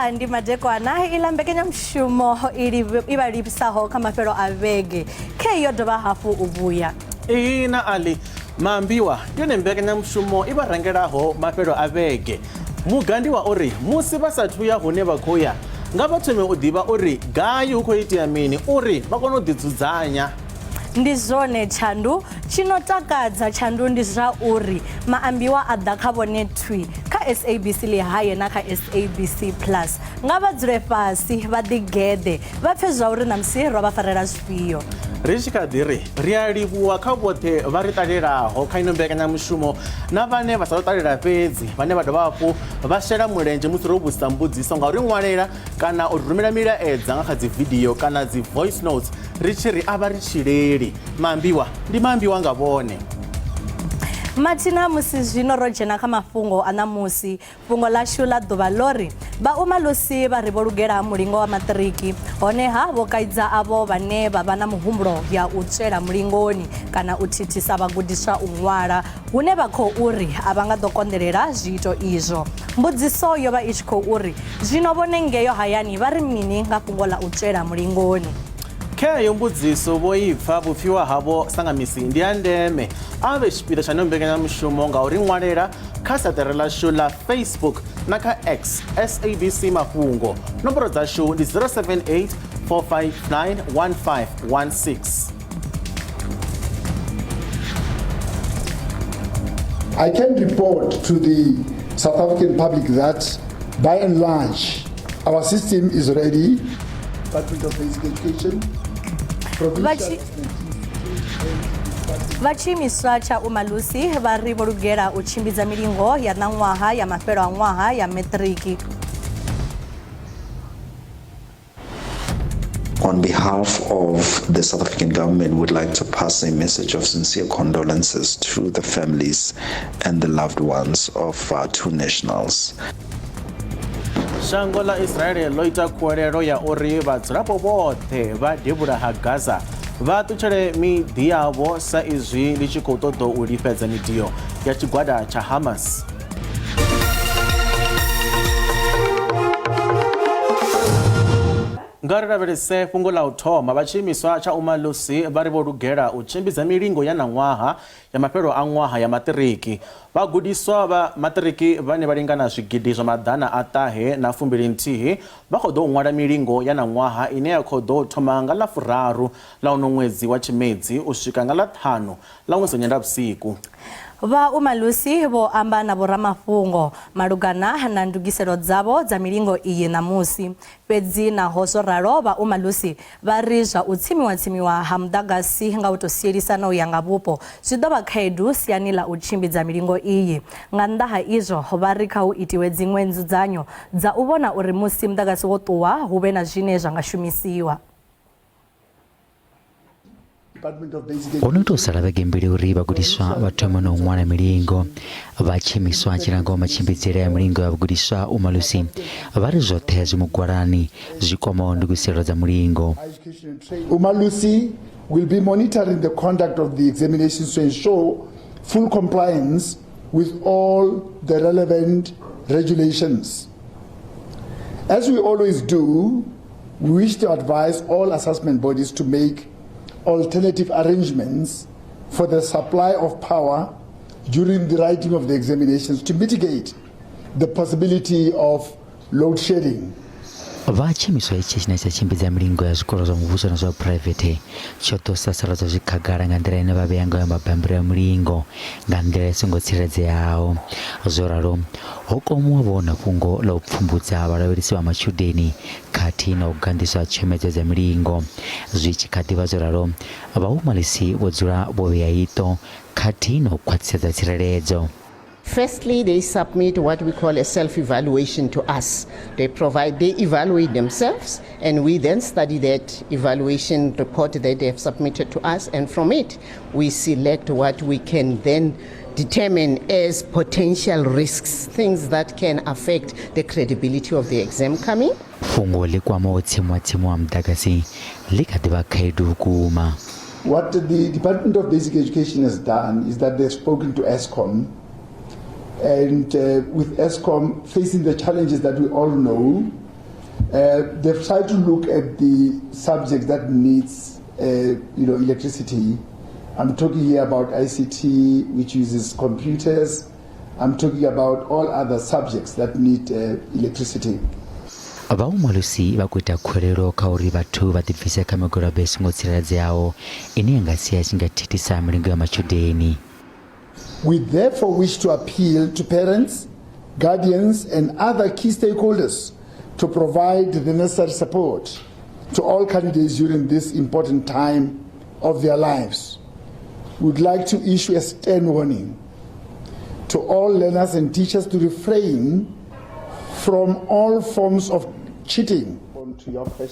Maambiwa ndi madekwana ila mbekenya mshumo iba lipisaho kama fero avege keyo doba hafu ubuya ina ali Maambiwa yone mbekenya mshumo iba rangeraho mafero avege mugandiwa ori musi basathu ya hone bakhoya nga bathome u diba ori gayi ukho itia mini ori bakono didzudzanya ndi zone Chandu chinotakadza Chandu ndi zwa uri Maambiwa adda kha vone thwi kha SABC le haye na kha SABC Plus nga vha dzule fasi vha ḓigede vha pfe zwa uri na msiro vha farela zwifhio ri tshi kha ḓi ri ri a livhuwa kha vhoṱhe vha ri ṱalelaho kha ino mbekanyamushumo na vhane vha sa ṱalela fhedzi vhane vha dovha hafhu vha shela mulenzhe musi ro vhudzisa mbudziso nga uri ṅwalela kana u rumela milaedza nga kha dzi video kana dzi voice notes ri tshi ri a vha ri tshileli Maambiwa ndi Maambiwa nga vhone Mathina musi zwino ro dzhena kha mafhungo a namusi fhungo ḽashu ḽa ḓuvha ḽori vhaumalosi vha ri vho lugela mulingo wa maṱiriki honeha vho kaidza avho vhane vha vha na muhumbulo ya u tswela mulingoni kana u thithisa vhagudiswa u ṅwala hune vha khou uri a vha nga ḓo konḓelela zwiito izwo mbudziso yo vha i tshi khou uri zwino vhone ngeyo hayani vha ri mini nga fhungo ḽa u tswela mulingoni kheyo mbudziso vho ipfa vhupfiwa havho sangamisi ndi ya ndeme ave tshipiḓa tsha no mbekanyamushumo nga uri ṅwalela kha saṱere ḽashu ḽa Facebook na kha X SABC Mafhungo nomboro dzashu ndi 078 459 1516 I can report to the South African public that by and large our system is ready. Department of Basic Education Vachimiswa cha umalusi vha ri vho lugela u tshimbidza milingo ya ṋaṅwaha ya mafhelo a ṅwaha ya maṱiriki. On behalf of the South African government, would like to pass a message of sincere condolences to the families and the loved ones of our two nationals. Shango la Israel ḽo ita khuwelelo ya uri vhadzulapo vhoṱhe vha devhula ha Gaza vha ṱutshele miḓi yavho sa izwi ḽi tshi khou ṱoḓa u lifhedza midio ya tshigwada tsha Hamas. Nga ri lavhelese fhungo ḽa u thoma vhatshiimiswa tsha umalusi vha ri vho lugela u tshimbidza milingo ya ṋaṅwaha ya mafhelo a ṅwaha ya maṱiriki vhagudiswa vha maṱiriki vhane vha lingana zwigidi zwa maḓana a ṱahe na fumbili nthihi vha khou ḓo u ṅwala milingo ya ṋaṅwaha ine ya khou ḓo thoma nga ḽa furaru ḽa uno ṅwedzi wa Tshimedzi u swika nga ḽa ṱhanu ḽa ṅwedzi wa Nyendavhusiku. Vha umalusi vho amba na vhoramafhungo malugana na ndugiselo dzavho dza milingo iyi namusi fhedzi naho zwo ralo vha umalusi vha ri zwa u tsimiwa ha muḓagasi nga u to sielisana u ya nga vhupo zwi ḓo vha khaedu siani ḽa u tshimbidza milingo iyi nga nnḓa ha izwo vha ri kha u itiwe dziṅwe nzudzanyo dza u vhona uri musi muḓagasi wo ṱuwa hu vhe na zwine zwa nga shumisiwa. Ono to sala vhege mbili uri vhagudiswa vha thoma na u ṅwala milingo vhatshimiswa tshirango matshimbidzele ya milingo ya vhagudiswa umalusi vha ri zwoṱhe zwi mugwalani zwi kwamaho ndugiselo dza mulingo. Umalusi will be monitoring the conduct of the examinations to ensure full compliance with all the relevant regulations. As we always do, we wish to advise all assessment bodies to make alternative arrangements for the supply of power during the writing of the examinations to mitigate the possibility of load shedding. Vatshimiswa ichi chine tshimbidza milingo ya zwikolo zwa muvhuso na zwa private tsho ḓo sasaladza zwikhagala nga nḓila ine vha vhea ngayo mabammbiri a mulingo nga nḓila i songo tsireledzeaho. Zwo ralo ho komiwa na fhungo ḽa u pfumbudza vhalavhelesi vha matshudeni khathihi na u gandiswa tshomedzo dza milingo zwi tshi kha ḓi vha zwo ralo vhaumalisi vho dzula vho vhea iṱo khathihi na u khwaṱhisedza tsireledzo. Firstly, they submit what we call a self-evaluation to us. They evaluate themselves, and we then study that evaluation report that they have submitted to us, and from it, we select what we can then determine as potential risks, things that can affect the credibility of the exam coming. Fungo likwama tsimwa mdagasi likadiba kaidu kuma. What the Department of Basic Education has done is that they've spoken to ESCOM, and with ESCOM facing the challenges that we all know, They've tried to look at the subject that needs, electricity. I'm talking here about ICT, which uses computers. I'm talking about all other subjects that need electricity. Vaumalusi vakuita khwerero kha uri vathu vatibvise kha migwalabo i songo tsireledzeaho ine yangasiya i tshi nga thithisa milingo ya matshudeni. We therefore wish to appeal to parents, guardians and other key stakeholders to provide the necessary support to all candidates during this important time of their lives. We would like to issue a stern warning to all learners and teachers to refrain from all forms of cheating.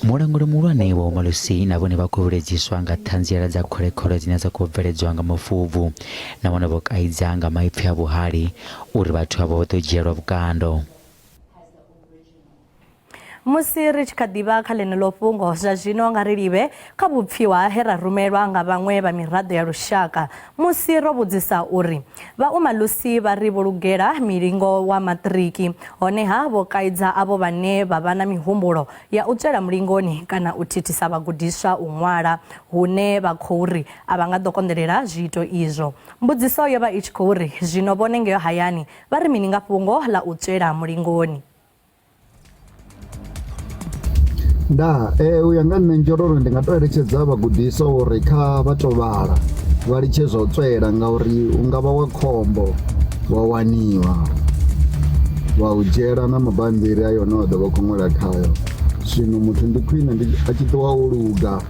Mulanguli muhulwane wa umalusi navone vakuveledziswa nga thanziela dza kholekhola dzine dza khou bveledzwa nga mafuvhu nahone vho kaidza nga maipfi a vhuhali uri vhathu avho vha ḓo dzhielwa vhukando. Musi ri tshi kha ḓivha kha ḽeneḽo fhungo zwa zwino nga ri livhe kha vhupfiwa he ra rumelwa nga vhaṅwe vha miraḓo ya lushaka musi ro vhudzisa uri vha umalusi vha ri vho lugela milingo wa maṱiriki honeha vho kaidza avho vhane vha vha na mihumbulo ya u tswela mulingoni kana u thithisa vhagudiswa u ṅwala hune vha khou ri a vha nga ḓo konḓelela zwiito izwo. Mbudziso yo vha i tshi khou ri zwino vhone ngeyo hayani vha ri mini nga fhungo ḽa u tswela mulingoni. Uya nga nṋe Njororo ndi nga to eletshedza vhagudiswa uri kha vha to vhala vha litshe zwa u tswela ngauri u nga vha wa khombo wa waniwa wa u dzhela na mabambiri ayo no ḓo vha khou ṅwala khayo. Zwino muthu ndi khwine a tshi ṱuwa u luga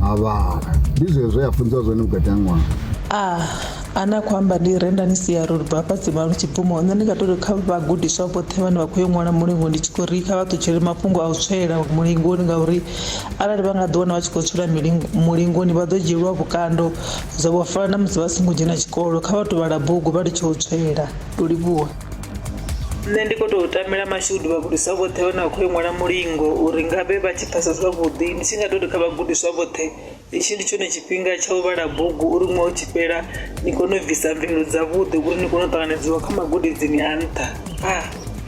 a vhala ndi zwezwo ya funziwa zwone vhukati ha ṅwaha. Ana khou amba ndi renda ni sia uri baba dzima lu tshipfumo nṋe ndi nga tori kha vhagudiswa vhoṱhe vhane vha khou ṅwala mulingo ndi tshi khou ri kha vha ṱutshele mafhungo a u tswela mulingoni ngauri arali vha nga ḓi wana vha tshi khou tswela mulingoni vha ḓo dzhielwa vhukando zwa vho fana na musi vha songo dzhena tshikolo kha vha tou vhala bugu vha litshe u tswela. Ndo livhuwa. Nṋe ndi khou tou tamela mashudu vhagudiswa vhoṱhe vhane vha khou ṅwala mulingo uri nga vhe vha tshi phasa zwavhuḓi ndi tshi nga tori kha vhagudiswa vhoṱhe itshi ndi tshone tshifhinga tsha u vhala bugu uri ṅwaha u tshi fhela ni kone u bvisa mvelelo dzavhuḓi uri ni kone u ṱanganedziwa kha magudedzini a nṱha.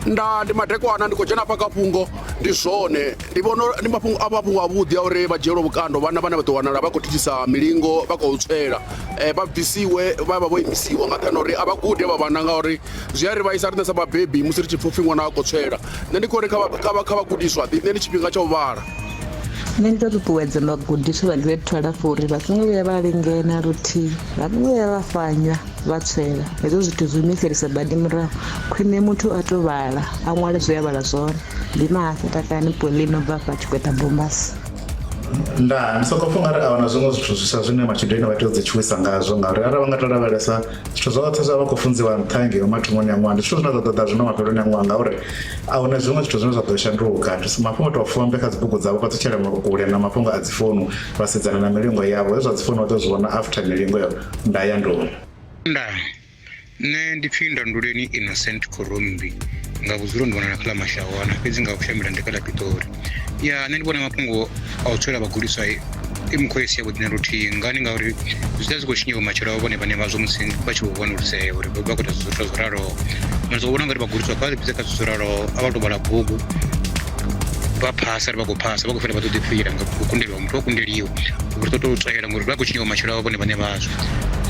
Ndi madekwana ndi khou dzhena pha kha fhungo ndi zwone ndi vhona ndi mafhungo a vhuḓi a uri vha dzhielwe vhukando vhana vhane vha ḓo wanala vha khou thithisa milingo vha khou tswela vha bvisiwe vha vha vho imisiwa nga nṱhani uri a vha gude vha vhana ngauri zwi a ri vhaisa riṋe sa vhabebi musi ri tshi pfha ṅwana a khou tswela. Nṋe ndi khou ri kha vhagudiswa nṋe ndi tshifhinga tsha u vhala. Nṋe ndi tou ṱuṱuwedza vhagudiswa vha ḓivhe twalafu uri vha songo vhuya vha lingena luthihi vha songo vhuya vha fanywa vha tswela hezwo zwithu zwi humiselisa badi murahu. Khwine muthu a tou vhala a ṅwale zwe a vhala zwone. Ndi Mahafhe Takani Paulino bva fha Tshikweta Bombasi. Ndi soko pfha ungari a wana zwiṅwe zwithu zwiswa zwine matshudeni vha tea u dzi tshuwisa ngazwo ngauri arali vha nga to lavhelesa zwithu zwoṱhe zwa vha khou funziwa nṱha ngeo mathomoni a ṅwaha ndi zwithu zwine zwa ṱoḓa zwino mafheloni a ṅwaha ngauri a huna zwiṅwe zwithu zwine zwa ḓo shanduka. Mafhungo to fombe kha dzibugu dzavho vha ṱutshela kule na mafhungo a dzi founu vha sedzana na milingo yavho hezwo dzi founu vha ḓo zwi vhona after milingo yo ndaya ndoni. Nṋe ndi pfhi Ndanduleni Innocent Khorombi nga vhudzulo ndi wanala kha ḽa Mashawana fhedzi nga u shamela ndi kha ḽa Pitori. Nṋe ndi vhona mafhungo a u tswela vhagudiswa i mukhoisi ya vhuḓi na luthihi ngani ngauri zwi ḓa zwi khou tshinyaho matshelo avho vhone vhane vhazwo musi vha tshi vho vhonulisea uri vha khou ita zwithu zwo raloho. Mara zwo vhona ngari vhagudiswa kha vha ḓibvise kha zwithu zwo raloho a vha tou vhala bugu vha phasa ri vha khou phasa vha khou fhela vha ḓo ḓifhira nga u kundeliwa muthu o kundeliwa uri ḓo tou tswela ngori vha khou tshinyaho matshelo avho vhone vhane vhazwo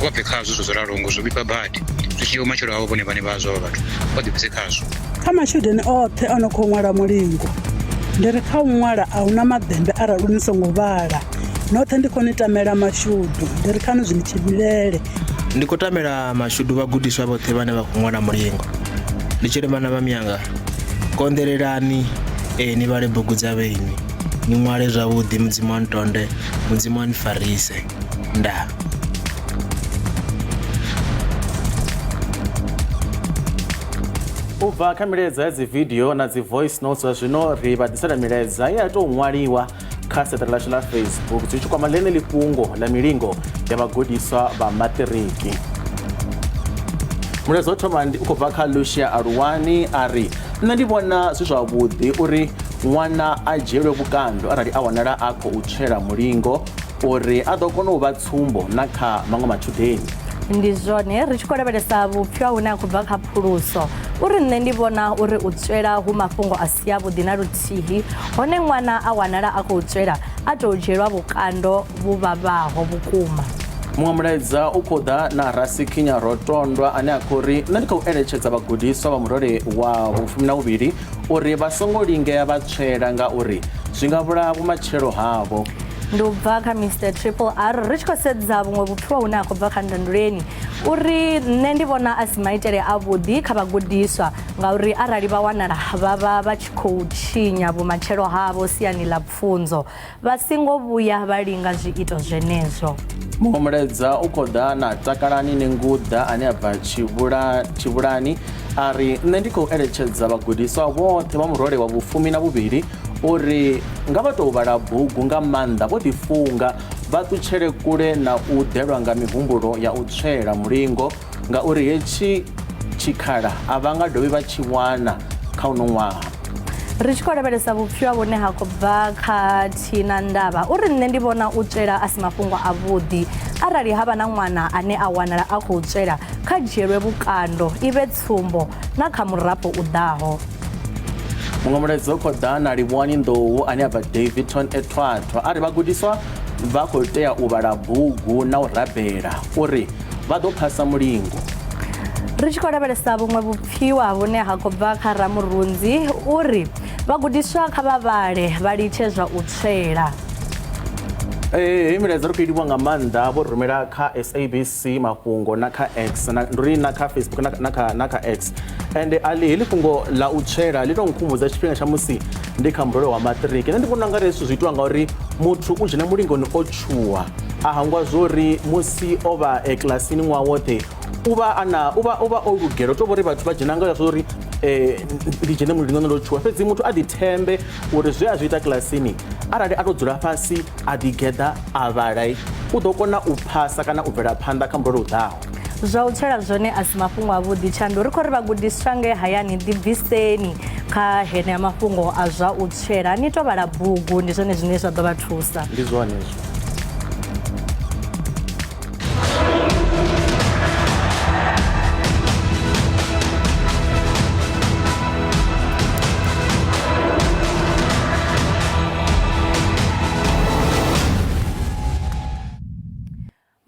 vha bve khazwo zwo raloho ngo zwo vhifha badi zwi tshinyaho matshelo avho vhone vhane vhazwo avha vhathu vha ḓibvise khazwo. Kha mashudeni oṱhe ono khou ṅwala mulingo ndi ri kha u ṅwala a huna maḓembe arali ni songo vhala noṱhe ndi khou ni tamela mashudu ndi ri khani zwi ni tshivhilele. Ndi khou tamela mashudu vhagudiswa vhoṱhe vhane vha khou ṅwala mulingo ndi tshi ri vhana vha miyanga konḓelelani ni vhale bugu dza vheni ni ṅwale zwavhuḓi mudzimu wa ntonde mudzimu wa ni farise. Ndaa. U bva kha milaedza ya dzi video na dzi voice notes wa zwino ri vha ḓisela milaedza ya tou ṅwaliwa kha seṱari ḽashu ḽa Facebook zwi tshi kwama ḽeneḽi fhungo ḽa milingo ya vhagudiswa vha maṱiriki. Mulaedza wo thoma u khou bva kha Lucia Aluwani a ri nṋe ndi vhona zwi zwavhuḓi uri ṅwana a dzhielwe vhukando arali a wanala a khou tswela mulingo uri a ḓo kona u vha tsumbo na kha maṅwe matshudeni. Ndi zwone ri tshi khou lavhelesa vhupfiwa hune a khou bva kha phuluso uri nṋe ndi vhona uri u tswela hu mafhungo a si avhuḓi na luthihi hone ṅwana a wanala a khou tswela a tou dzhielwa vhukando vhu vhavhaho vhukuma. muṅwe mulaedza u khou ḓa na Rasikhinya Rotondwa ane a khou ri nṋe ndi khou eletshedza vhagudiswa vha murole wa vhu12 uri vha songo lingea vha tswela ngauri zwi nga vhulaha vhumatshelo havho. Ndi u bva kha Mr Triple R ri tshi khou sedza vhuṅwe vhupfiwa hune a khou bva kha ndanduleni uri nṋe ndi vhona a si maitele avhuḓi kha vhagudiswa ngauri arali vha wanala vha tshi khou tshinya vhumatshelo havho siani ḽa pfunzo vha singo vhuya vha linga zwiito zwenezwo. muṅwe mulaedza u khou ḓa na Takalani Nenguḓa ane a bva Tshivhulani a ri nṋe ndi khou eletshedza vhagudiswa vhoṱhe vha murole wa vhu12 uri nga vha tou vhala bugu nga maanḓa vho ḓifunga vha ṱutshele kule na u ḓelwa nga mihumbulo ya u tswela mulingo ngauri hetshi tshikhala a vha nga dovhi vha tshi wana kha uno ṅwaha. Ri tshi khou lavhelesa vhupfiwa vhune ha khou bva kha Thina Ndavha uri nṋe ndi vhona u tswela a si mafhungo avhuḓi arali havha na ṅwana ane a wanala a khou tswela kha dzhielwe vhukando i vhe tsumbo na kha murafho u ḓaho. muṅwe mulaedza u khou ḓa na Livhuwani Nḓou ane a bva Davidton eThwathwa a ri vhagudiswa vha khou tea u vhala bugu na u rabela uri vha ḓo phasa mulingo. Ri tshi khou lavhelesa vhuṅwe vhupfiwa vhune ha khou bva kha Ramurunzi uri vhagudiswa kha vha vhale vha litshe zwa u tswela. Hei milaedza ri khou itiwa nga maanḓa vho rumela kha SABC Mafhungo na kha X nduri na kha Facebook na kha X and ali heḽi fhungo ḽa u tswela ḽi tou nkhumbudza tshifhinga tsha musi ndi kha murole wa maṱiriki. Nṋe ndi vhona nga ri hezwi zwi itiwa ngauri muthu u dzhena mulingoni o tshuwa a hangwa zwori musi o vha kilasini ṅwaha woṱhe u vha o lugela u tou vha uri vhathu vha dzhena nga zwori ndi dzhene mulingoni ḽo tshuwa fhedzi muthu a ḓithembe uri zwe a zwi ita kilasini arali a tou dzula fhasi a ḓigeḓa a vhala u ḓo kona u phasa kana u bvela phanḓa kha murole u ḓaho. Zwa u tswela zwone a si mafhungo avhuḓi Tshandu ri khou ri vhagudiswa nge hayani ḓibviseni kha heneya mafhungo a zwa u tswela ni tou vhala bugu ndi zwone zwine zwa ḓo vha thusa. Ndi zwone hezwo.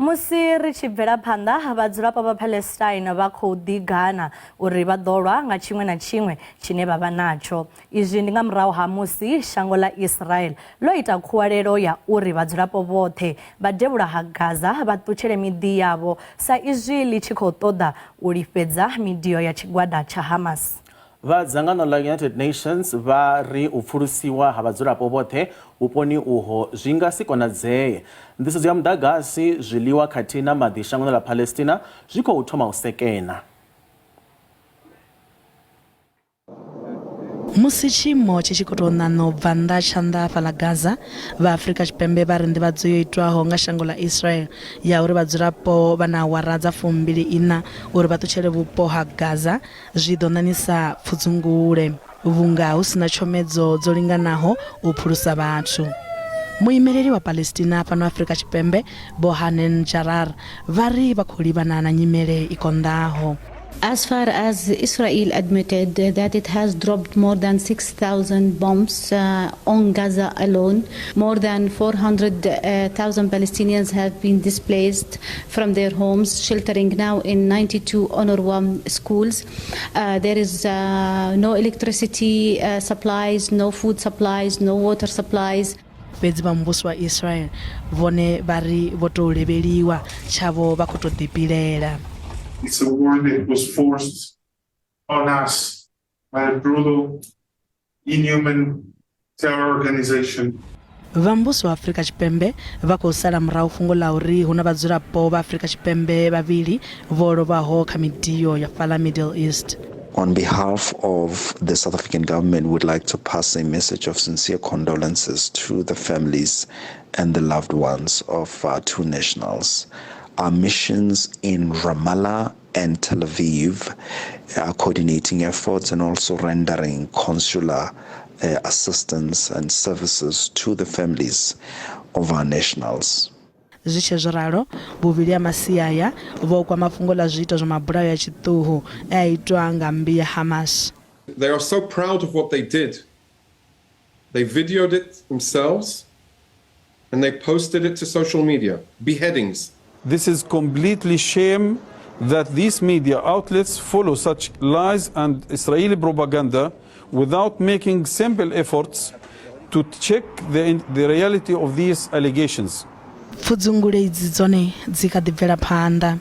Musi ri tshi bvela phanḓa vhadzulapo vha Palestine vha khou ḓigana uri vha ḓo lwa nga tshiṅwe na tshiṅwe tshine vha vha natsho. Izwi ndi nga murahu ha musi shango ḽa Israel ḽo ita khuwelelo ya uri vhadzulapo vhoṱhe vha devhula ha Gaza vha ṱutshele miḓi yavho sa izwi ḽi tshi khou ṱoḓa u lifhedza midio ya tshigwada tsha Hamas. Vha dzangano ḽa United Nations vha ri u pfulusiwa ha vhadzulapo vhoṱhe vhuponi uho zwi nga si konadzee. Nḓisedzo ya muḓagasi, zwiḽiwa khathihi na maḓi shangoni ḽa Palestina zwi khou thoma u sekena. Musi tshiimo tshi tshi khou tou ṋaṋa u bva nnḓa tshanḓa fhaḽa Gaza, vha Afrika Tshipembe vha ri nḓivhadzo yo itwaho nga shango ḽa Israel ya uri vhadzulapo vha na awara dza 24 uri vha ṱutshele vhupo ha Gaza zwi ḓo ṋaṋisa pfudzungule vhunga hu sina tshomedzo dzo linganaho u phulusa vhathu. Muimeleli wa Palestina fhano Afrika Tshipembe Bohanen Jarar vha ri vha khou livhana na nyimele i konḓaho. As far as Israel admitted that it has dropped more than 6,000 bombs on Gaza alone, more than 400,000 Palestinians have been displaced from their homes, sheltering now in 92 UNRWA schools. There is no electricity supplies, no food supplies, no water supplies. Fhedzi vha muvhuso wa Israel vhone vha ri vho tou levheliwa tshavho vha khou tou ḓipilela. It's a war that was forced on us by a brutal, inhuman terror organization. Vha muvhuso wa Afrika Tshipembe vha khou sala murahu fhungo ḽa uri hu na vhadzulapo vha Afrika Tshipembe vhavhili vho lovhaho kha midio ya fhaḽa Middle East. On behalf of the South African government, we would like to pass a message of sincere condolences to the families and the loved ones of our two nationals. Our missions in Ramallah and Tel Aviv are coordinating efforts and also rendering consular assistance and services to the families of our nationals. zwi tshe zwo ralo vhuvhili ha masia aya vho kwama fhungo la zwiito zwa mabulayo ya tshiṱuhu a itwa nga mmbi ya Hamas. They are so proud of what they did. They videoed it themselves and they posted it to social media. Beheadings. This is completely shame that these media outlets follow such lies and Israeli propaganda without making simple efforts to check the reality of these allegations. Pfudzungule idzi dzone dzika ḓi bvela phanḓa.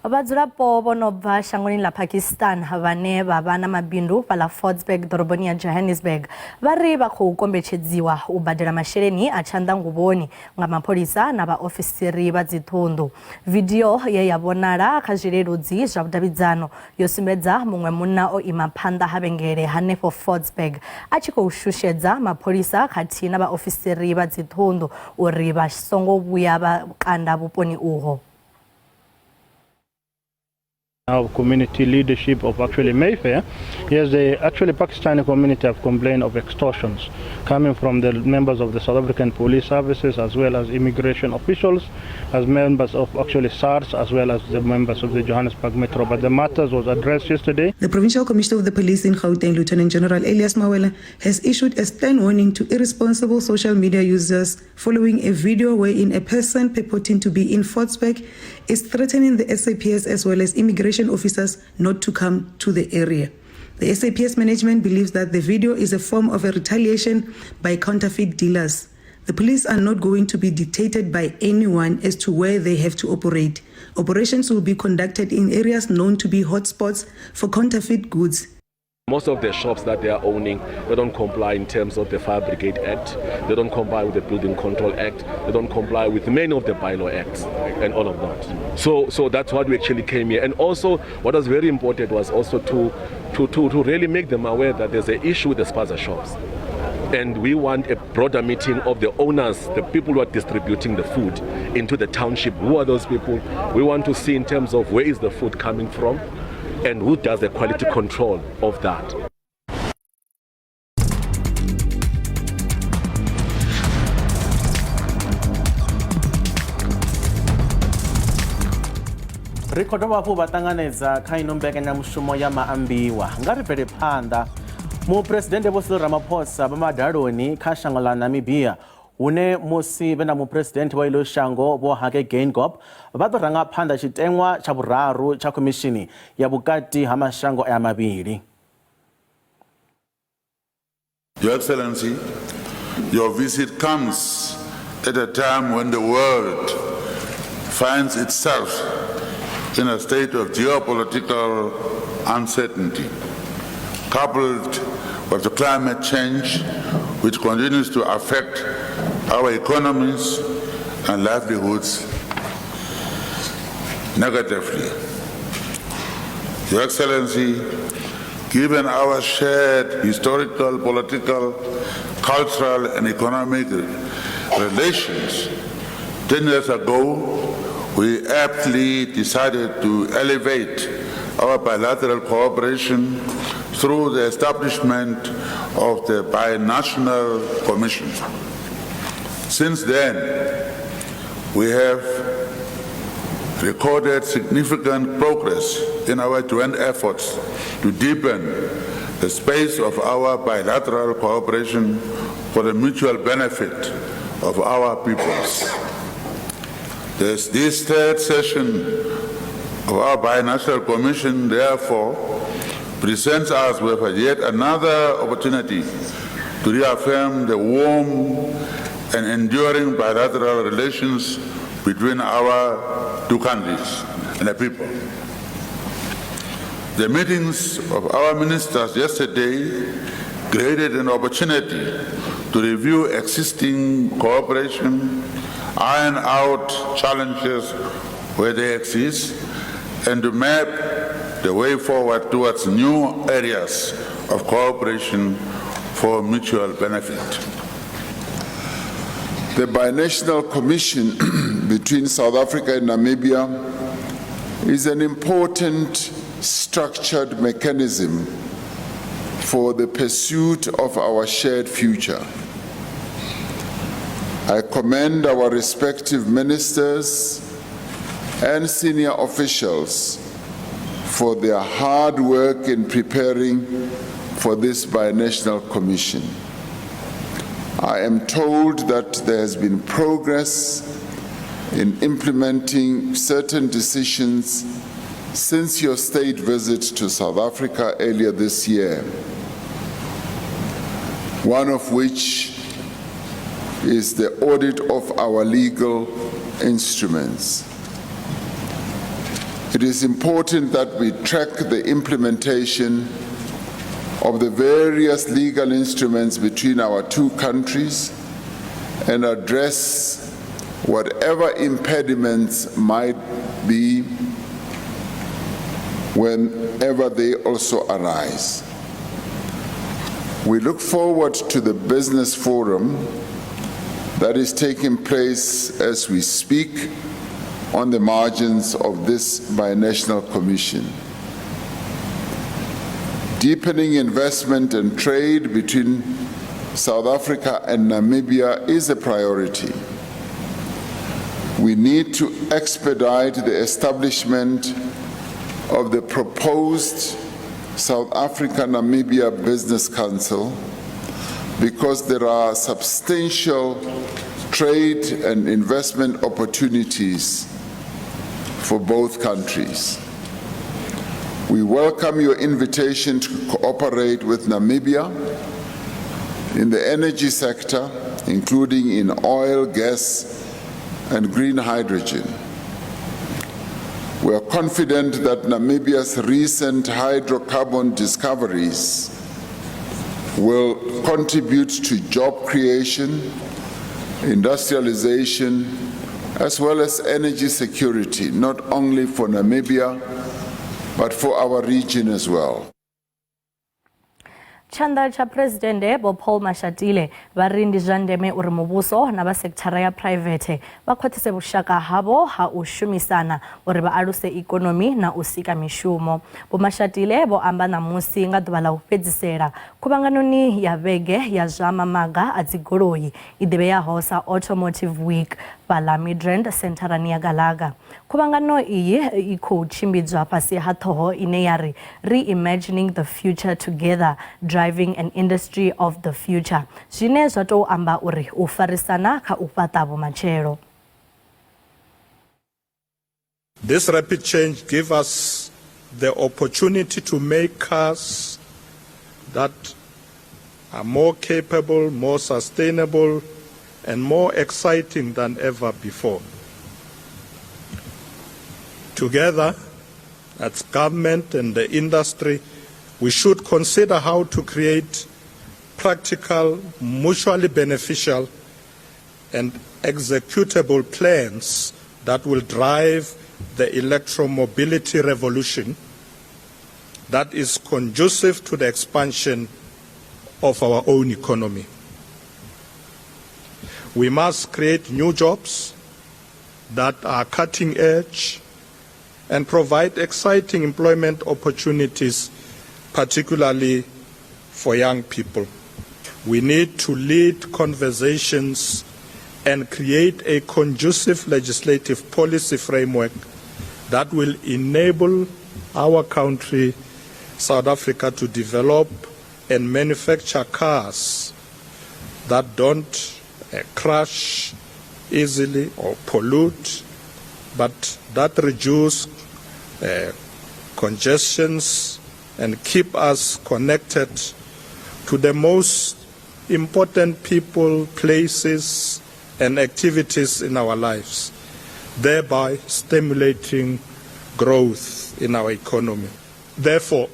Vhadzulapo vho no bva shangoni ḽa Pakistan vhane vha vha na mabindu fhaḽa Fordsburg ḓoroboni ya Johannesburg vha ri vha khou kombetshedzwa u badela masheleni a tshanḓanguvhoni nga mapholisa na vhaofisiri vha dziṱhundu. Video ye ya vhonala kha zwileludzi zwa vhudavhidzano yo sumbedza muṅwe munna o ima phanḓa ha vhengele hanefho Fordsburg a tshi khou shushedza mapholisa khathihi na vhaofisiri vha dziṱhundu uri vha songo vhuya vha kanda vhuponi uho. Our community leadership of actually Mayfair, yes, the actually Pakistani community have complained of extortions coming from the members of the South African police services as well as immigration officials, as members of actually SARS as well as the members of the Johannesburg Metro. But the matters was addressed yesterday. The Provincial Commissioner of the Police in Gauteng, Lieutenant General Elias Mawela, has issued a stern warning to irresponsible social media users following a video wherein a person purporting to be in Fordsburg is threatening the SAPS as well as immigration officers not to come to the area. The SAPS management believes that the video is a form of a retaliation by counterfeit dealers. The police are not going to be dictated by anyone as to where they have to operate. Operations will be conducted in areas known to be hotspots for counterfeit goods. Most of the shops that they are owning, they don't comply in terms of the Fire Brigade Act, they don't comply with the Building Control Act, they don't comply with many of the bylaw acts and all of that. So that's what we actually came here. And also what was very important was also to really make them aware that there's an issue with the spaza shops. And we want a broader meeting of the owners, the people who are distributing the food into the township. Who are those people? We want to see in terms of where is the food coming from, and who does the quality control of that. Ri khou dovha hafhu vha ṱanganedza kha ino mbekanyamushumo ya Maambiwa nga ri bvele phanḓa. Muphuresidennde Vho Cyril Ramaphosa vha madaloni kha shango ḽa Namibia hune musi vhe na muphuresidennde wa iḽo shango Vho Hage Geingob vha ḓo ranga phanḓa tshiteṅwa tsha vhuraru tsha khomishini ya vhukati ha mashango aya mavhili. Your Excellency, your visit comes at a time when the world finds itself in a state of geopolitical uncertainty, coupled with the climate change which continues to affect our economies and livelihoods negatively. Your Excellency, given our shared historical, political, cultural and economic relations, 10 years ago we aptly decided to elevate our bilateral cooperation through the establishment of the Binational Commission. Since then, we have recorded significant progress in our joint efforts to deepen the space of our bilateral cooperation for the mutual benefit of our peoples. This third session of our Binational Commission, therefore, presents us with yet another opportunity to reaffirm the warm and enduring bilateral relations between our two countries and the people. The meetings of our ministers yesterday created an opportunity to review existing cooperation, iron out challenges where they exist, and to map the way forward towards new areas of cooperation for mutual benefit. The Binational Commission between South Africa and Namibia is an important structured mechanism for the pursuit of our shared future. I commend our respective ministers and senior officials for their hard work in preparing for this binational commission. I am told that there has been progress in implementing certain decisions since your state visit to South Africa earlier this year, one of which is the audit of our legal instruments. It is important that we track the implementation of the various legal instruments between our two countries and address whatever impediments might be whenever they also arise. We look forward to the business forum that is taking place as we speak on the margins of this binational commission. Deepening investment and trade between South Africa and Namibia is a priority. We need to expedite the establishment of the proposed South Africa-Namibia Business Council because there are substantial trade and investment opportunities for both countries. We welcome your invitation to cooperate with Namibia in the energy sector, including in oil, gas, and green hydrogen. We are confident that Namibia's recent hydrocarbon discoveries will contribute to job creation, industrialization, as well as energy security, not only for Namibia, but for our region as well. Chanda cha presidente Bo Paul Mashatile varindi zwa ndeme uri muvhuso na vha sekithara ya private vha khwaṱhise vhushaka havo ha u shumisana uri vha aluse ikonomi na u sika mishumo. Bo Mashatile vho amba ṋamusi nga ḓuvha ḽa u fhedzisela khuvhanganoni ya vhege ya zwa mamaga a dzigoloi i ḓivheaho sa Automotive Week fhaḽa Midrand Centralani ya Galaga. Khuvhangano iyi i khou tshimbidzwa fhasi ha ṱhoho ine ya ri Reimagining the Future Together, Driving an Industry of the Future, zwine zwa tou amba uri u farisana kha u fhaṱa vhumatshelo. This rapid change gives us the opportunity to make cars that are more capable, more sustainable, and more exciting than ever before. Together, as government and the industry, we should consider how to create practical, mutually beneficial, and executable plans that will drive the electromobility revolution that is conducive to the expansion of our own economy. We must create new jobs that are cutting edge and provide exciting employment opportunities, particularly for young people. We need to lead conversations and create a conducive legislative policy framework that will enable our country, South Africa, to develop and manufacture cars that don't crash easily or pollute, but that reduce congestions and keep us connected to the most important people, places, and activities in our lives, thereby stimulating growth in our economy. Therefore,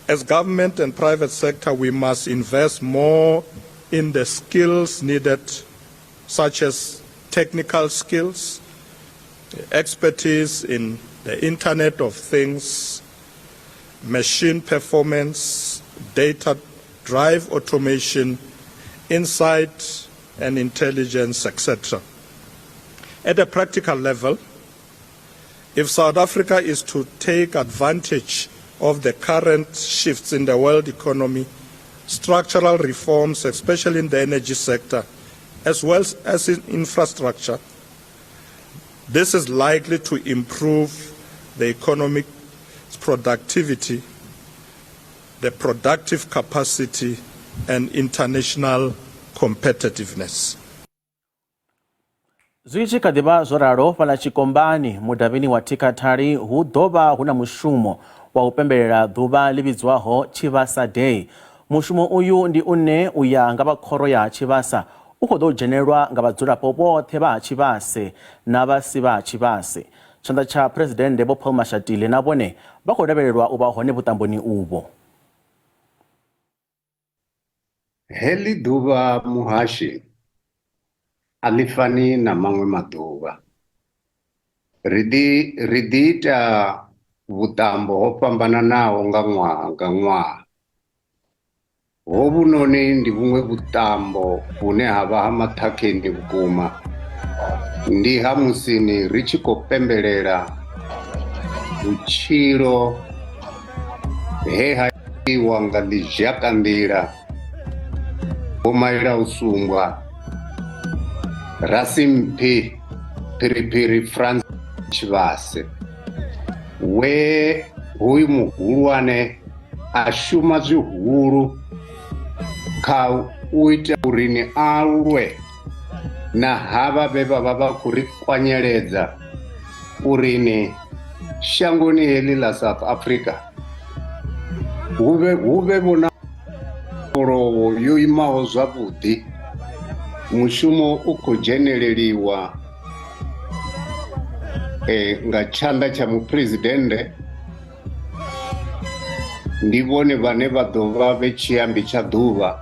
as government and private sector, we must invest more in the skills needed, such as technical skills, expertise in the Internet of Things, machine performance, data drive automation, insight and intelligence, etc. At a practical level, if South Africa is to take advantage of the current shifts in the world economy, structural reforms, especially in the energy sector, as well as in infrastructure. This is likely to improve the economic productivity, the productive capacity, and international competitiveness. Zwi tshi kha ḓi vha zwo ralo fhaḽa Tshikombani mudavhini wa Thikhathali hu ḓo vha hu na mushumo wa u pembelela ḓuvha ḽi vhidzwaho Tshivhasa Day. Mushumo uyu ndi une u ya nga vha khoro ya Tshivhasa u khou ḓo dzhenelwa nga vhadzulapo vhoṱhe vha ha Tshivhase na vhasi vha ha Tshivhase. Tshanḓa tsha Phuresidennde Vho Paul Mashatile na vhone vha khou lavhelelwa u vha hone vhuṱamboni uvho. Heḽi ḓuvha muhashi a ḽi fani na maṅwe maḓuvha. Ri ḓi ita vhuṱambo ho fhambananaho nga ṅwaha. Hovhunoni ndi vhuṅwe vhuṱambo vhune ha vha ha maṱhakheni vhukuma. Ndi ha musini ri tshi khou pembelela vhutshilo he ha iwa nga ḽizhakanḓila Vho Maila Sungwa, Rasimphi Phiriphiri Francis Tshivhase, we hoyu muhulwane a shuma zwihulu kha u ita uri ni aluwe na havha vhe vha vha khou ri kwanyeledza uri ni shangoni heḽi ḽa South Africa hu vhe vhona mbofholowo yo imaho zwavhuḓi. Mushumo u khou dzheneleliwa nga tshanḓa tsha muphuresidennde. Ndi vhone vhane vha ḓo vha vhe tshiyambi tsha ḓuvha.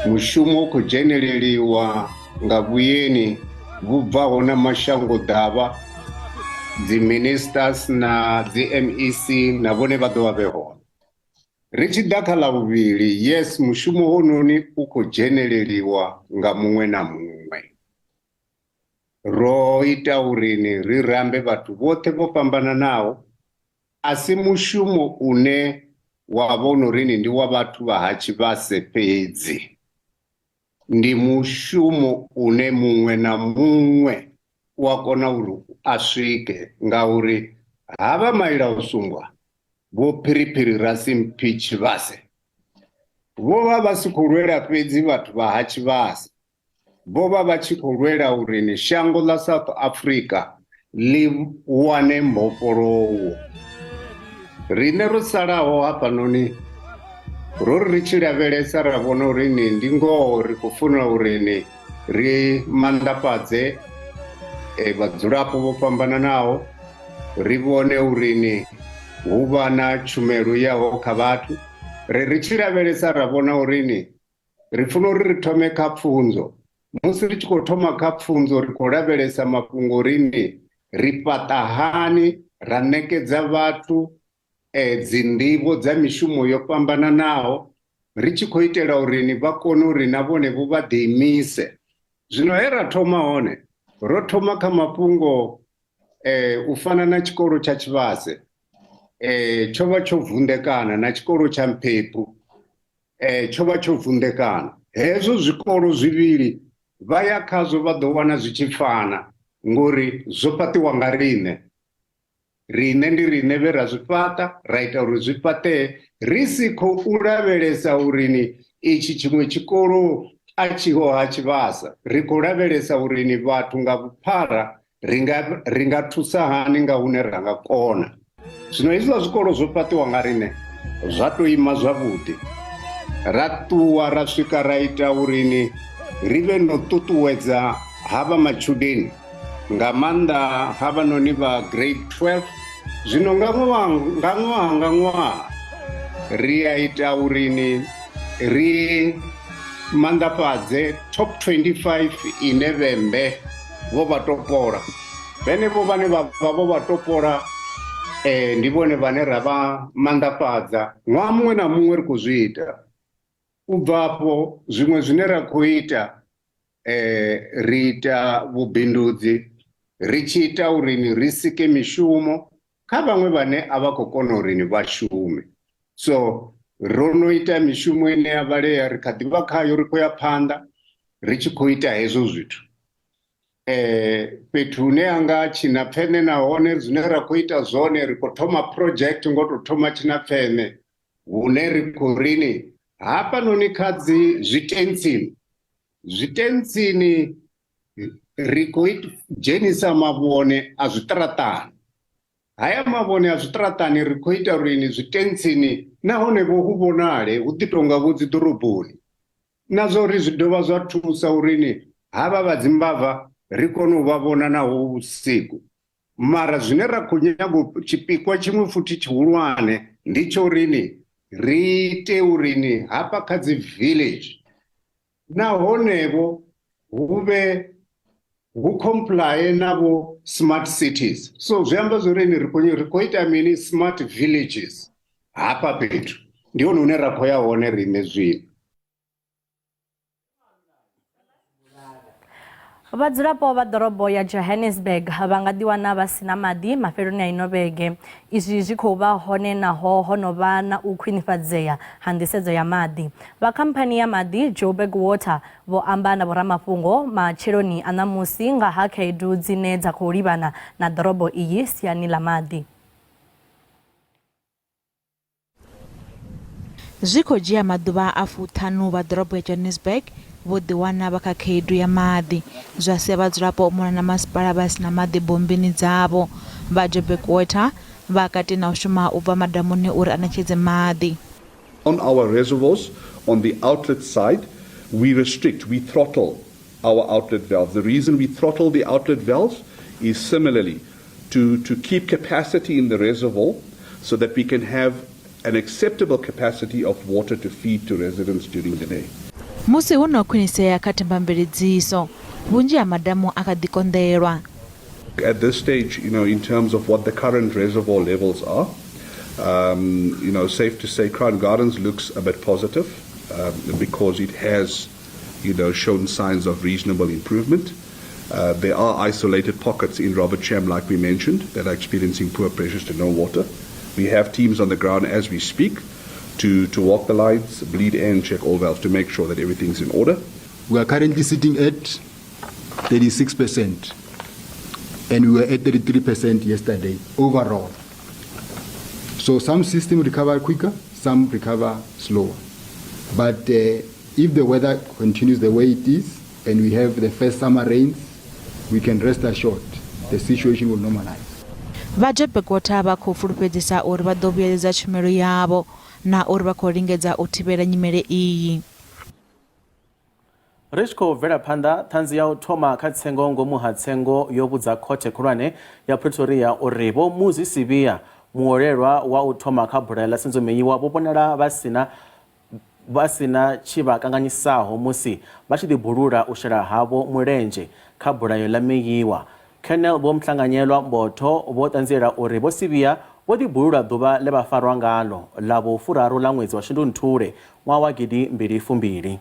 Mushumo u khou dzheneleliwa nga vhueni vhu bvaho na mashango ḓavha, dzi ministers na dzi MEC na vhone vha ḓo vha vhe hone. Ri tshi ḓa kha ḽa vhuvhili, yes, mushumo hononi u khou dzheneleliwa nga muṅwe na muṅwe. Ro ita uri ri rambe vhathu vhoṱhe vho fhambananaho. A si mushumo une wa vhona uri ndi wa vhathu vha ha Tshivhase fhedzi. Ndi mushumo une muṅwe na muṅwe u a kona uri a swike ngauri havha Maila Sungwa, Vho Phiriphiri Rasimphi Tshivhase, vho vha vha si khou lwela fhedzi vhathu vha ha Tshivhase, vho vha vha tshi khou lwela uri ni shango ḽa South Africa ḽi wane mbofholowo. Rine ro salaho hafhanoni ri tshi lavhelesa ra vhona uri ndi ngoho ri khou funa uri ri manḓafhadze vhadzulapo vho fhambananaho, ri vhone uri hu vha na tshumelo yaho kha vhathu. Ri tshi lavhelesa ra vhona uri ri funa uri ri thome kha pfunzo. Musi ri tshi khou thoma kha pfunzo ri khou lavhelesa mafhungo uri ri fhaṱa hani, ra ṋekedza vhathu dzi nḓivho dza mishumo yo fhambananaho, ri tshi khou itela uri vha kone uri na vhone vho vha ḓiimise. Zwino he ra thoma hone, ro thoma kha mafhungo u fana na tshikolo tsha Tshivhase, tsho vha tsho vunḓekana na tshikolo tsha Mphephu, tsho vha tsho vunḓekana. Hezwo zwikolo zwivhili vha ya khazwo vha ḓo wana zwi tshi fana ngori zwo fhaṱiwa nga riṋe ndi riṋe vhe ra zwi fhaṱa, ra ita uri zwi fhaṱee ri si khou lavhelesa uri itshi tshiṅwe tshikolo a tshiho ha Tshivhasa. Ri khou lavhelesa uri vhathu nga vhuphara ri nga thusa hani nga hune ra nga kona. Zwino hezwiḽa zwikolo zwo fhaṱiwa nga riṋe zwa tou ima zwavhuḓi. Ra ṱuwa ra swika ra ita uri ri vhe no ṱuṱuwedza havha matshudeni, nga maanḓa havhanoni vha grade 12. Zwino nga ṅwaha ri a ita uri ri manḓafhadze top 25 ine vhembe vho vha topola. Vhenevho vhane vha vho vha topola ndi vhone vhane ra vha manḓafhadza ṅwaha muṅwe na muṅwe ri khou zwi ita. U bva afho zwiṅwe zwine ra khou ita, ri ita vhubindudzi, ri tshi ita uri ri sike mishumo kha vhaṅwe vhane a vha khou kona uri vha shume. So ronoita mishumo ine yavaleya rikadhiva kayo rikuya panda richikoita hezvo zvithu petune anga china pfene nahone zvine rakuita zvone rikotoma project ngototoma china pfene hune rikurini hapanonekadzi zvitensini rikujenisa mavone azvitaratani haya mavone azvitaratani rikuita rini zvitensini nahone vohuvonale hutitonga vudzidhorobhoni nazvo rizvidova zvatusa urini hava vadzimbabva rikonovavona naho usiku mara zvine rakunyago chipikwa chimwe futi chihulwane ndicho rini riite urini hapakadzi village nahonevo hucomplye navo smart cities so zviamba zvorini rikoita mini smart villages hapa petu ndiwo nune rakoyahone rine zvino vadzulapo va ḓorobo ya Johannesburg vha nga ḓiwana vha sina maḓi mafheloni a ino vhege izwi zwi khou vha hone naho ho no vha na u khwinifhadzea ha nḓisedzo ya maḓi vha khamphani ya maḓi Joburg Water vho amba na vhoramafhungo matsheloni a ṋamusi nga ha khaedu dzine dza khou livhana na ḓorobo iyi siani ḽa maḓi. Zwi khou dzhia maḓuvha a 5 vha ḓorobo ya Johannesburg vho ḓiwana vha kha khaedu ya maḓi zwa sia vhadzulapo mona na masipala vha sina maḓi bombini dzavho vha Joburg Water vha kati na u shuma u bva madamuni uri a ṋetshedze maḓi. On our reservoirs, on the outlet side, we throttle our outlet valves. The reason we throttle the outlet valves is similarly to keep capacity in the reservoir so that we can have an acceptable capacity of water to feed to residents during the day. Musi hu no khwinisea kha thembamveledziso vhunzhi ha madamu a kha ḓi konḓelwa. At this stage, in terms of what the current reservoir levels are, safe to say Crown Gardens looks a bit positive because it has, shown signs of reasonable improvement. There are isolated pockets in Robert Cham, like we mentioned, that are experiencing poor pressures to no water. We have teams on the ground as we speak to walk the lines, bleed and check all valves to make sure that everything's in order. We are currently sitting at 36%, and we were at 33% yesterday overall. So some systems recover quicker, some recover slower. But if the weather continues the way it is, and we have the first summer rains, we can rest assured the situation will normalize. Vha Joburg Water vha khou fulufhedzisa uri vha ḓo vhuyeledza tshumelo yavho na uri vha khou lingedza u thivhela nyimele iyi. Ri tshi khou bvela phanḓa ṱhanzi ya u thoma kha tsengo ngomu ha tsengo yo vhudza khothe khulwane ya Pretoria uri vho Muzi Sibia muholelwa wa u thoma kha bulayo ḽa Senzomeyiwa vho vhonala vha sina tshivha kanganyisaho musi vha tshi ḓibulula u shela havho mulenzhe kha bulayo ḽa Meyiwa. Colonel vho Mhlanganyelwa Mbotho vho ṱanziela uri vho Sibia vho ḓibulula ḓuvha ḽe vha farwa ngalo ḽa vhufuraru ḽa ṅwedzi wa Shundunthule ṅwaha wa 2022.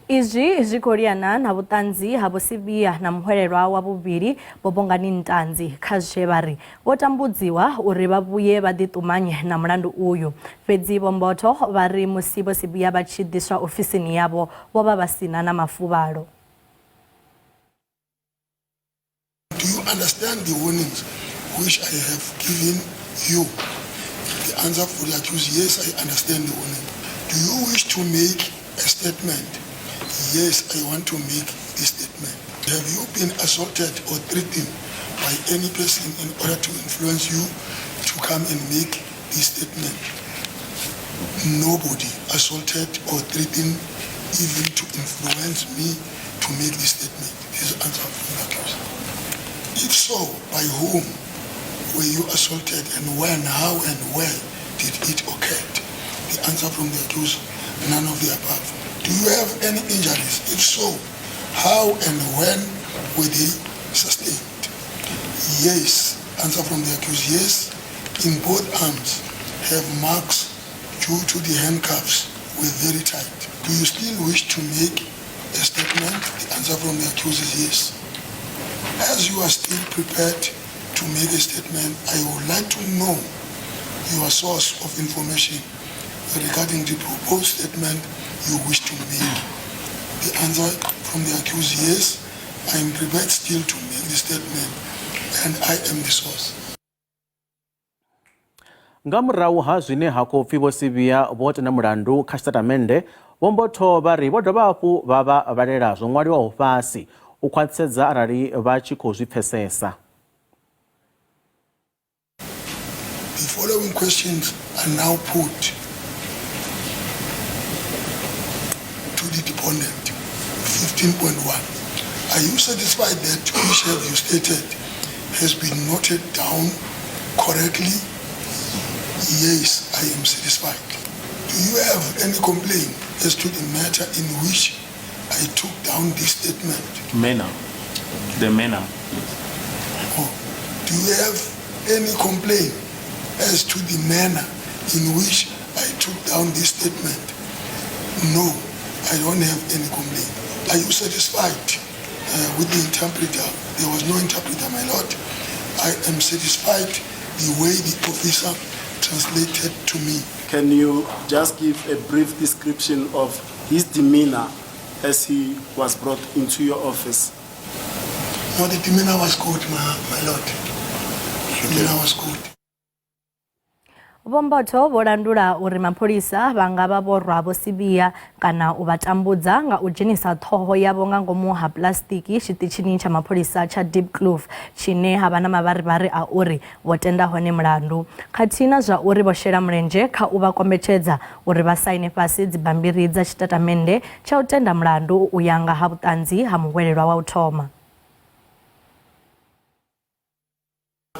Izwi zwi khou liana na vhuṱanzi ha vho Sibia na muhwelelwa wa vhuvhili vho Bongani Ntanzi kha zwe vha ri vho tambudziwa uri vha vhuye vha ḓiṱumanye na mulandu uyu. Fhedzi vho Mbotho vha ri musi vho Sibia vha tshi ḓiswa ofisini yavho vho vha vha sina na mafuvhalo. Do you understand the warnings which I have given you? The answer for the accused, yes, I understand the warning. Do you wish to make a statement? Yes, I want to make this statement. Have you been assaulted or threatened by any person in order to influence you to come and make this statement? Nobody assaulted or threatened even to influence me to make this statement. This is the answer from the accused. If so, by whom were you assaulted and when, how and where did it occur? The answer from the accused, none of the above. Do you have any injuries? If so, how and when were they sustained? Yes. Answer from the accused, yes. In both arms have marks due to the handcuffs were very tight. Do you still wish to make a statement? The answer from the accused is yes. As you are still prepared to make a statement, I would like to know your source of information regarding the proposed statement you wish to make. The answer from the accused, yes, I am prepared still to make the statement, and I am the source. Nga murahu ha zwine ha khou pfi vho Sivia vho tenda mulandu kha tshitatamennde vho Mboto vha ri vho dovha hafhu vha vha vhalela zwo ṅwaliwaho fhasi u khwaṱhisedza arali vha tshi khou zwi pfesesa. The following questions are now put to the deponent. 15.1. Are you satisfied that which have you stated has been noted down correctly? Yes, I am satisfied. Do you have any complaint as to the matter in which I took down this statement? Manner. The manner. Oh. Do you have any complaint as to the manner in which I took down this statement? No, I don't have any complaint. Are you satisfied with the interpreter? There was no interpreter, my lord. I am satisfied the way the officer translated to me. Can you just give a brief description of his demeanor as he was brought into your office? No, the demeanor was good, my lord. The demeanor was good. Vho Mboto vho landula uri mapholisa vha nga vha vho rwa vho Sivia kana u vha tambudza nga u dzhenisa ṱhoho yavho nga ngomu ha plastiki tshiṱitshini tsha mapholisa tsha Deep Kloof tshine ha vha na mavharivhari a uri vho tenda hone mulandu khathihi na zwa uri vho shela mulenzhe kha u vha kombetshedza uri vha saine fhasi dzibammbiri dza tshitatamennde tsha u tenda mulandu u ya nga ha vhuṱanzi ha muhwelelwa wa u thoma.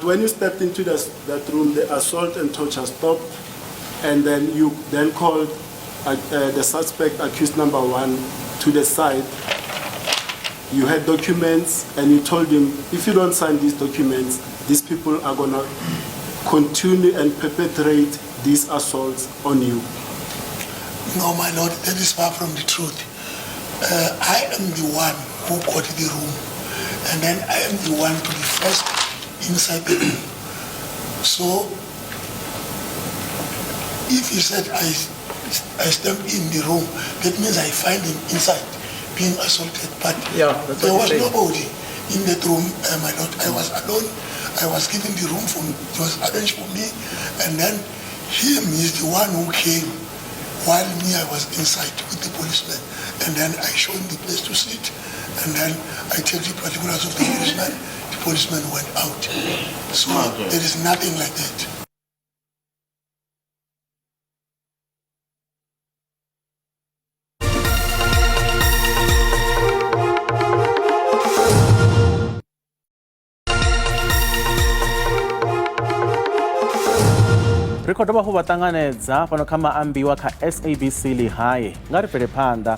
When you stepped into that room, the assault and torture stopped, and then you then called the suspect, accused number 1, to the side. You had documents, and you told him, if you don't sign these documents, these people are going to continue and perpetrate these assaults on you. No, my lord, that is far from the truth. I am the one who got the room, and then I am the one to be first inside the room. So, if he said I stepped in the room, that means I find him inside being assaulted. But yeah, there was nobody in that room, my lord. I was alone. I was given the room it was arranged for me, and then him is the one who came while me I was inside with the policeman, and then I showed him the place to sit, and then I tell the particulars of the policeman. The policeman went out. So there is nothing like that. Ri khou dovha hafhu vha ṱanganedza fhano kha Maambiwa kha SABC Lihaye nga ri bvele phanḓa.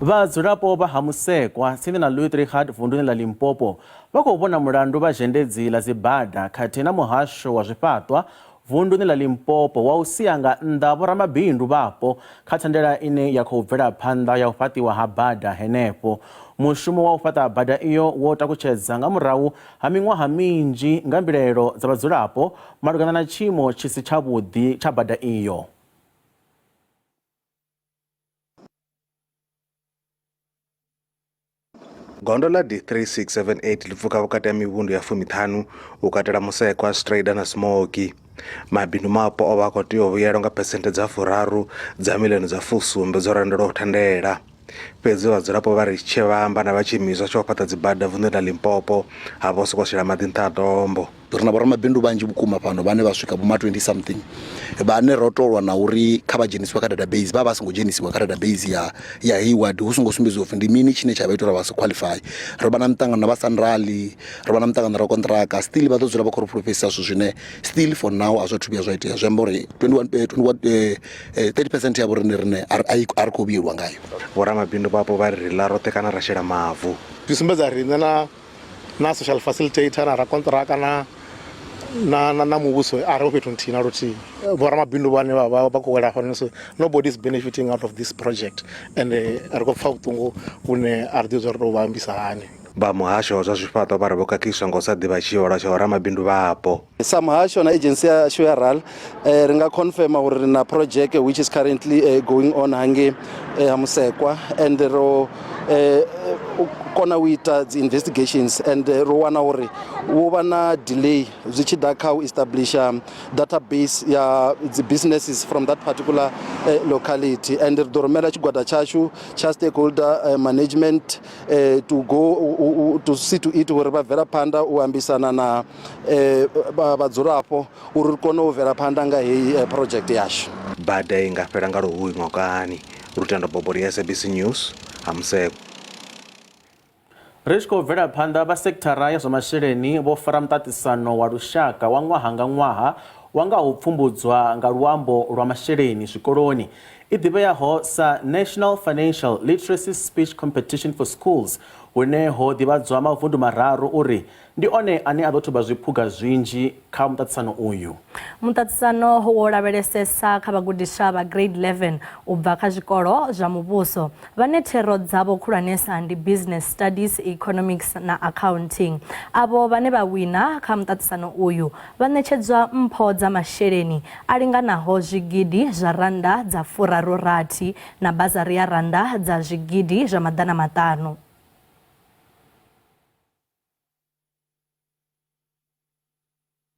Vhadzulapo vha ha Musekwa tsini na Luitrichard vunḓuni ḽa Limpopo vha khou vhona mulandu vha zhendedzi ḽa dzibada khathihi na muhasho wa zwifhaṱwa vunḓuni ḽa Limpopo wa u sia nga nnḓa vhoramabindu vhapo kha thandela ine ya khou bvela phanḓa ya u fhaṱiwa ha bada henefho. Mushumo wa u fhaṱa bada iyo wo takutshedza nga murahu ha miṅwaha minzhi nga mbilelo dza vhadzulapo malugana na tshiimo tshi si tshavhuḓi tsha bada iyo. Gondo la D3678 lifuka vhukati ha mivhundu ya 15 u katela Musekwa, Strader na Smoky. Mabindu mapo o vha khou tea u vhuyelwa nga phesenthe dza 3 dza miḽioni dza fusumbe dzo randelwaho thandela. Fhedzi vhadzulapo vha ri tshe vha amba na vha tshiimiswa tsha u fhaṱa dzibada vunḓuni ḽa Limpopo ha vha sokou shela maḓi nṱha ha tombo. Ri na vhoramabindu vhanzhi vhukuma fhano vhane vha swika vhoma 20 something vhane ro tolwa na uri kha vha dzhenisiwe kha database vha songo dzhenisiwa kha database ya Hayward hu songo sumbedziwa upfhi ndi mini tshine tsha vha ita uri vha si qualify. Ro vha na miṱangano na vha Sanrali, ro vha na miṱangano ra kontraka, still vha ḓo dzula vha khou ri pfulufhedzisa zwithu zwine still for now a zwo thu vhuya zwa itea. Zwi amba uri 30% ya vho rine a ri khou vhuyelwa ngayo. Vhoramabindu vhapo vha ri ḽa roṱhe kana ra shela mavu. Zwi sumbedza riṋe na social facilitator na ra kontraka na muvhuso a ri fhethu nthihi na luthihi. Vhoramabindu vhane vha khou wela hone, so nobody is benefiting out of this project, and ri khou pfa vhuṱungu vhune a ri ḓivhi zwa ri tou vha ambisa hani. vha muhasho zwa zwifhaṱo vha ri vho khakhiswa nga u sa ḓivha tshivhalo tsha vhoramabindu vhapo. Sa muhasho na agency yashu ya RAL ri nga confirma uri ri na project which is currently going on hange ha Musekwa, and ro kona u ita dzi investigations and ro wana uri wo vha na delay zwi tshi ḓa kha u establish database ya dzi businesses from that particular locality, and ri ḓo rumela tshigwada tshashu tsha stakeholder management to go to see to it uri vha bvela phanḓa u ambisana na vhadzulapo uri ri kone u bvela phanḓa nga heyi project yashu. Bada i nga fhela nga luhuhi ṅwakani. Lutendo Bobori, SABC News, ha Musekwa. Ri tshi khou bvela phanḓa vha sekithara ya zwa masheleni vho fara muṱaṱisano wa lushaka wa ṅwaha nga ṅwaha wa nga u pfumbudzwa nga luambo lwa masheleni zwikoloni i ḓivheaho sa National Financial Literacy Speech Competition for Schools, hune ho ḓivhadzwa mavundu mararu uri ndi one ane a ḓo thuba zwiphuga zwinzhi kha muṱaṱisano uyu. Muṱaṱisano wo lavhelesesa kha vhagudiswa vha grade 11 u bva kha zwikolo zwa muvhuso vhane thero dzavho khulwanesa ndi business studies, economics na accounting. Avo vhane vha wina kha muṱaṱisano uyu vha ṋetshedzwa mpho dza masheleni a linganaho zwigidi zwa randa dza furaru na bazari ya randa dza zwigidi zwa maḓana maṱanu.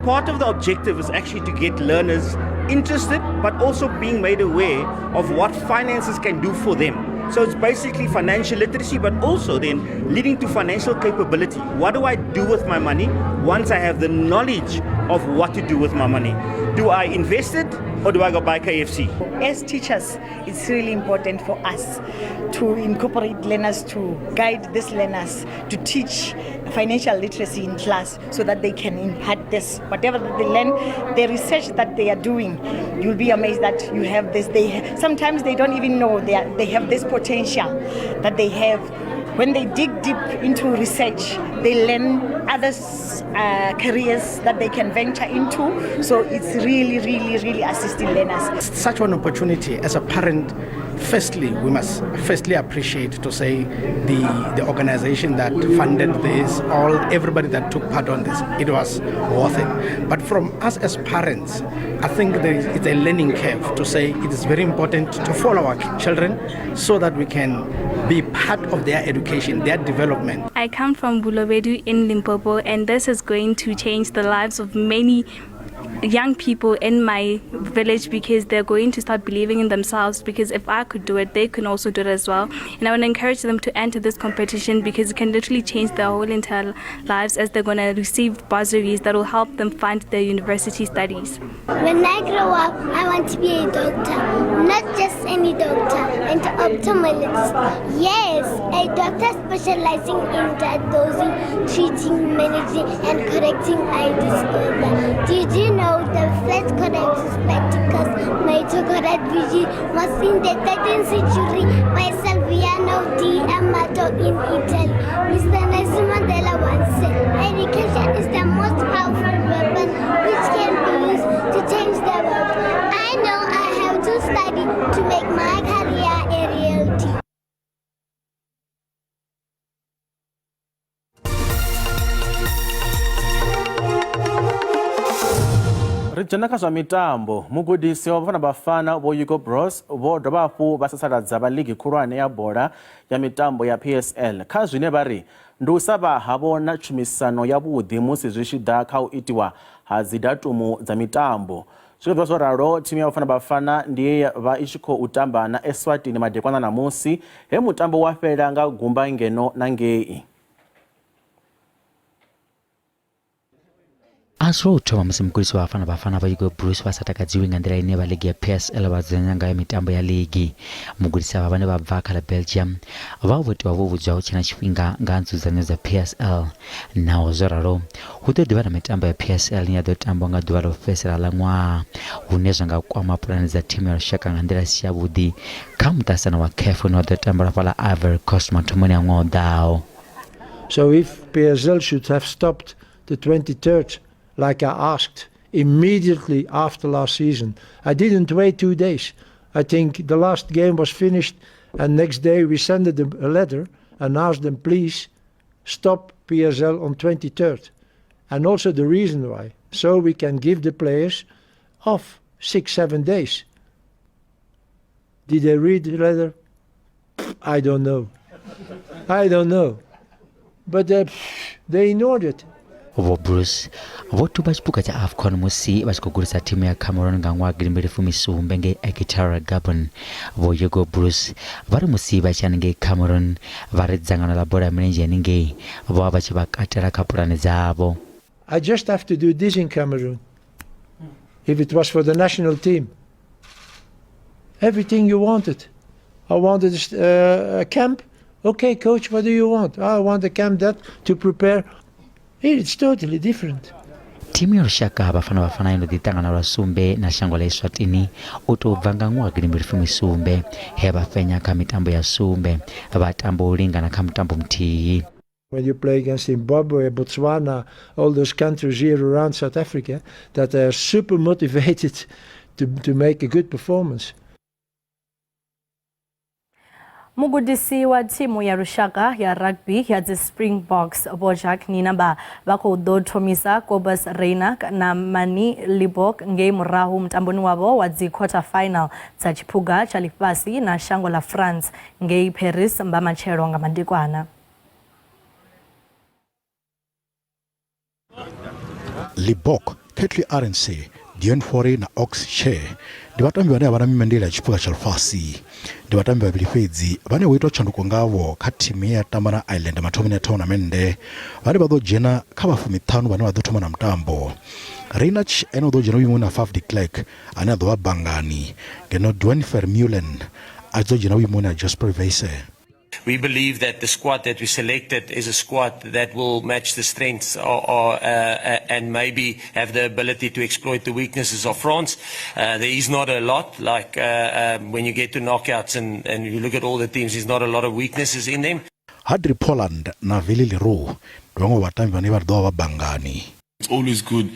Part of the objective is actually to get learners interested, but also being made aware of what finances can do for them. So it's basically financial literacy, but also then leading to financial capability. What do I do with my money once I have the knowledge of what to do with my money? Do I invest it or do I go buy KFC? As teachers, it's really important for us to incorporate learners, to guide these learners, to teach financial literacy in class so that they can impart this. Whatever they learn, the research that they are doing, you'll be amazed that you have this. Sometimes they don't even know they have this potential that they have. When they dig deep into research, they learn other careers that they can venture into. So it's really, really, really assisting learners. Such an opportunity as a parent. Firstly, we must appreciate to say the organization that funded this, everybody that took part on this. It was worth it. But from us as parents, I think it's a learning curve to say it is very important to follow our children so that we can be part of their education, their development. I come from Bulobedu in Limpopo, and this is going to change the lives of many young people in my village, because they're going to start believing in themselves, because if I could do it, they can also do it as well. And I want to encourage them to enter this competition because it can literally change their whole entire lives, as they're going to receive bursaries that will help them fund their university studies. When I grow up, I want to be a doctor, not just any doctor, an ophthalmologist. Yes, a doctor specializing in diagnosing, treating, managing, and correcting eye disorder. Did you know the first correct spectacles made to correct vision was in the 13th century by Salviano di Amato in Italy? Mr. Nelson Mandela once said, education is the most powerful weapon which can be used to change the world. I know I have to study to make my career a reality. Ri dzhena kha zwa mitambo. Mugudisi wa Bafana Bafana vho Hugo Bros vho dovha hafhu vha sasaladza vha ligi khulwane ya bola ya mitambo ya PSL kha zwine vha ri ndi u sa vha havhona tshumisano yavhuḓi musi zwi tshi ḓa kha u itiwa ha dzidatumu dza mitambo. Zwikho zwo ralo, thimu ya Bafana Bafana ndiye vha i tshi khou tamba na Eswatini madekwana namusi, he mutambo wa fhela nga gumba ngeno na ngei. Azwo u thoma musi mugudisi wa Bafana Bafana vha Hugo Bros vha sa takadziwi nga nḓila ine vha ligi ya PSL vha dzudzanya ngayo mitambo ya ligi. Mugudisi avha vhane vha bva kha Belgium vha votiwa vho vhudzwa hu tshena tshifhinga nga nzudzanyo dza PSL. Naho zwo ralo, hu ḓo ḓivha na mitambo ya PSL ine ya ḓo tambwa nga ḓuvha ḽa u fhedzisela ḽa ṅwaha, hune zwa nga kwama pulani dza thimu ya lushaka nga nḓila si yavhuḓi kha muṱaṱisano wa CAF une wa ḓo tambela fhaḽa Ivory Coast mathomoni a ṅwaha u ḓaho. So if PSL should have stopped the 23rd, like I asked immediately after last season, I didn't wait 2 days. I think the last game was finished, and next day we sent them a letter and asked them, please stop PSL on 23rd. And also the reason why. So we can give the players off 6-7 days. Did they read the letter? I don't know. But they ignored it. vo Bruce votuba chipuka cha AFCON musi vachikugurisa timu ya Cameroon nga ngwa 2010 nge Ekitara Gabon vo Hugo Bruce vari musi vachanenge Cameroon vari dzangano la bora mrenje ninge vo vachivakatira kapurani dzavo. I just have to do this in Cameroon. If it was for the national team. Everything you wanted. I wanted a camp. Okay, coach, what do you want? I want a camp that to prepare. It's totally different. Timu ya Rushaka bafana ino ditangana la Sumbe na shango la Eswatini utobvanga ngwa 2010 heba fenya kamitambo ya Sumbe batambo ulinga na kamitambo mtii. When you play against Zimbabwe, Botswana, all those countries here around South Africa, that are super motivated to make a good performance. Mugudisi wa timu ya Rushaka ya rugby ya the Springboks Bojack Ninaba bako do Tomisa Kobus Reina na Mani Libok nge murahu mtamboni wabo wa the quarter final za chipuga cha lifasi na shango la France nge Paris mbama chero nga mandikwana. Libok, Ketli RNC, Dion Fore na Ox Share. Ndibatambi wane abana mimendela ya chipuga cha lifasi. Ndibatambi wa bilifezi, wane wito chanduko ngavo kati ya Tamana Island matomine tournamende. Wane bado jena kaba fumitanu wane wado tumana mtambo. Reinach eno do jena wimuna Faf de Klerk, ane adowa Bangani. Geno Dwayne Vermeulen, azo jena wimuna Jasper Weisse. We believe that the squad that we selected is a squad that will match the strengths and maybe have the ability to exploit the weaknesses of France. There is not a lot, like when you get to knockouts and you look at all the teams, there's not a lot of weaknesses in them. Hadri Poland na Vili Leroux, duango watambi wani bardoa Bangani. It's always good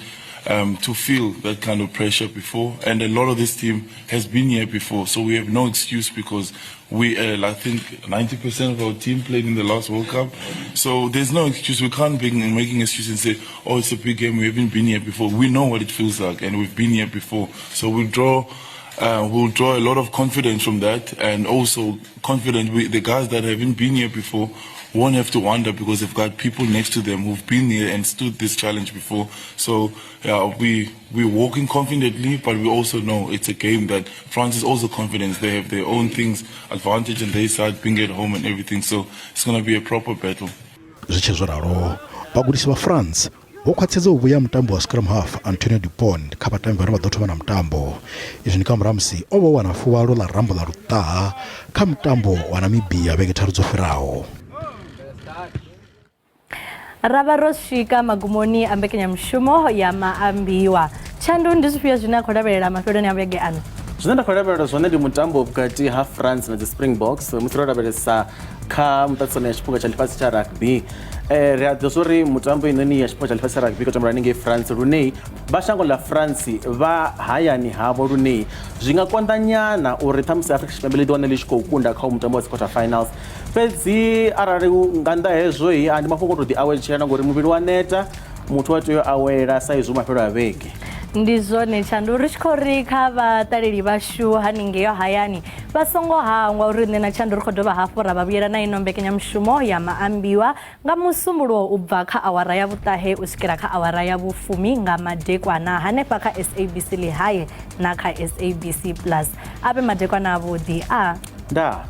to feel that kind of pressure before, and a lot of this team has been here before, so we have no excuse because we, I think 90% of our team played in the last World Cup, so there's no excuse. We can't be making excuses and say, oh, it's a big game, we haven't been here before. We know what it feels like, and we've been here before, so we'll draw a lot of confidence from that, and also confident the guys that haven't been here before won't have to wonder because they've got people next to them who've been here and stood this challenge before. So yeah, we're walking confidently, but we also know it's a game that France is also confident. They have their own things, advantage on their side, being at home and everything. So it's going to be a proper battle. Bagulisi wa France wokwatsezo ubuya mtambo wa scrum half Antonio Dupont kapatambi wana wadoto wana mtambo izini kama Ramsey obo wanafuwa rola rambo la ruta kamtambo wanamibia vegetaruzo firao. Rabaroshika magumoni ambekenya mshumo ya Maambiwa. Chandu ndizipia zina kodaberera mafedo ni ambege anu. Zinaenda kodaberera zone di mutambo bukati half France na the Springboks. Mutirora beresa ka mutatsone ya chipuga cha lifasi cha rugby. Readosori mutambo inoni ya chipuga cha lifasi cha rugby kwa mraninge France Runei. Bashango la France va haya ni habo Runei. Jinga kwandanyana urethamsi Africa Shimabili wana lishko ukunda kwa mutambo wa quarter finals. Pezi arari nganda hezo yi andi Mafhungo to the away chana ngori mubiri wa neta mutu watu yo awera saizu mafero aveke. Ndizo ne chandu rishkori kava tariri bashu haningeyo hayani basongo hangwa urine na chandu rukodoba hafora babira na inombe kenya mshumo ya Maambiwa nga musumulo ubvaka awara ya butahe usikira ka awara ya bufumi nga madekwa na hanepa ka SABC lihaye na ka SABC plus abe madekwa na bodi da